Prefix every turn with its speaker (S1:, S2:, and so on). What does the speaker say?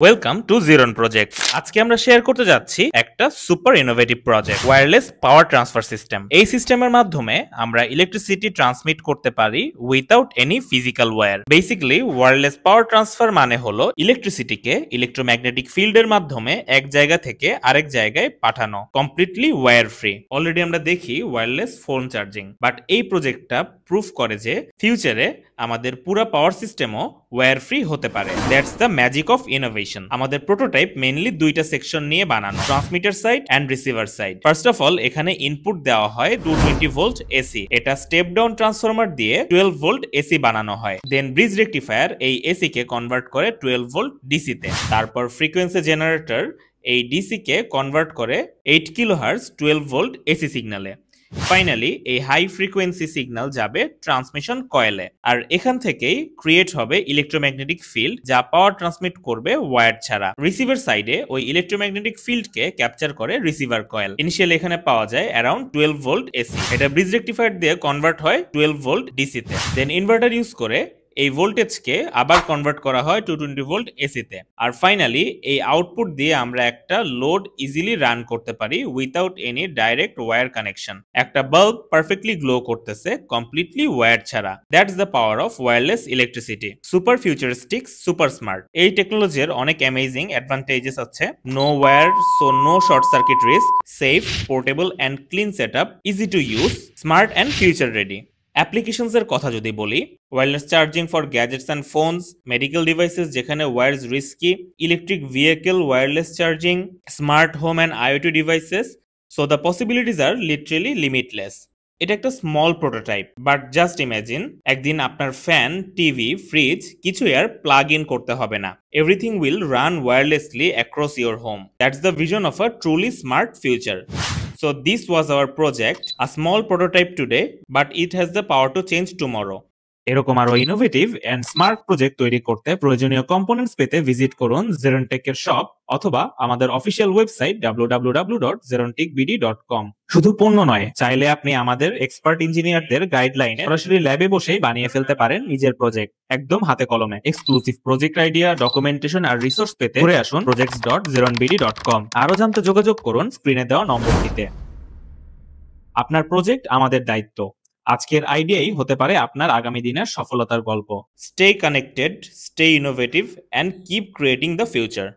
S1: Welcome to জিরন project. আজকে আমরা share করতে যাচ্ছি একটা super innovative project, wireless power transfer system. এই সিস্টেমের মাধ্যমে আমরা ইলেকট্রিসিটি ট্রান্সমিট করতে পারি without any physical wire. Basically wireless power transfer মানে হলো ইলেকট্রিসিটিকে ইলেকট্রোম্যাগনেটিক ফিল্ডের মাধ্যমে এক জায়গা থেকে আরেক জায়গায় পাঠানো, কমপ্লিটলি ওয়্যার ফ্রি। অলরেডি আমরা দেখি ওয়্যারলেস ফোন চার্জিং, বাট এই প্রজেক্টটা প্রুফ করে যে ফিউচারে আমাদের পুরো পাওয়ার সিস্টেমও ওয়্যার ফ্রি হতে পারে। That's the magic of innovation. আমাদের প্রোটোটাইপ মেইনলি দুইটা সেকশন নিয়ে বানানো, transmitter side and receiver side. First of all এখানে ইনপুট দেওয়া হয় 220 ভোল্ট এসি। এটা স্টেপ ডাউন ট্রান্সফরমার দিয়ে 12 ভোল্ট এসি বানানো হয়। দেন ব্রিজ রেকটিফায়ার এই এসি কে কনভার্ট করে 12 ভোল্ট ডিসি তে। তারপর ফ্রিকোয়েন্সি জেনারেটর এই ডিসি কে কনভার্ট করে 8 কিলোহার্টজ 12 ভোল্ট এসি সিগন্যালে। ফাইনালি এই হাই ফ্রিকোয়েন্সি সিগন্যাল যাবে ট্রান্সমিশন কয়েলে, আর এখান থেকেই ক্রিয়েট হবে ইলেকট্রোম্যাগনেটিক ফিল্ড যা পাওয়ার ট্রান্সমিট করবে ওয়্যার ছাড়া। রিসিভার সাইডে ওই ইলেকট্রোম্যাগনেটিক ফিল্ডকে ক্যাপচার করে রিসিভার কয়েল। ইনিশিয়ালি এখানে পাওয়া যায় অ্যারাউন্ড 12 ভোল্ট এসি। এটা ব্রিজ রেকটিফায়ার দিয়ে কনভার্ট হয় 12 ভোল্ট ডিসি তে। দেন ইনভার্টার ইউজ করে এই ভোল্টেজকে আবার কনভার্ট করা হয় 220 ভোল্ট এসিতে। আর ফাইনালি এই আউটপুট দিয়ে আমরা একটা লোড ইজিলি রান করতে পারি without any direct wire connection. একটা বাল্ব পারফেক্টলি গ্লো করতেছে কমপ্লিটলি ওয়্যার ছাড়া। That's the power of wireless electricity. Super futuristic, super smart. এই টেকনোলজির অনেক অ্যামেজিং অ্যাডভান্টেজেস আছে। No wire, so no short circuit risk, safe, portable and clean setup, easy to use, smart and future ready. অ্যাপ্লিকেশনসের কথা যদি বলি, wireless charging for gadgets and phones, medical devices যেখানে wires risky, electric vehicle wireless charging, smart home and IoT devices. So the possibilities are literally limitless. এটা একটা small prototype, but just imagine একদিন আপনার fan, TV, fridge কিছুই আর plug in করতে হবে না। Everything will run wirelessly across your home. That's the vision of a truly smart future. So this was our project, a small prototype today, but it has the power to change tomorrow.
S2: এরকম আরো innovative and smart project তৈরি করতে প্রয়োজনীয় components পেতে visit করুন জেরনটেক এর shop অথবা আমাদের অফিসিয়াল ওয়েবসাইট www.zerontechbd.com। শুধু পণ্য নয়, চাইলে আপনি আমাদের এক্সপার্ট ইঞ্জিনিয়ারদের গাইডলাইনে সরাসরি ল্যাবে বসেই বানিয়ে ফেলতে পারেন নিজের প্রজেক্ট, একদম হাতে কলমে। এক্সক্লুসিভ প্রজেক্ট আইডিয়া, ডকুমেন্টেশন আর রিসোর্স পেতে ঘুরে আসুন projects.zeronbd.com। আরো জানতে যোগাযোগ করুন স্ক্রিনে দেওয়া নম্বরটিতে। আপনার প্রজেক্ট আমাদের দায়িত্ব। আজকের আইডিয়াই হতে পারে আপনার আগামী দিনের সফলতার গল্প।
S1: Stay connected, stay innovative, and keep creating the future.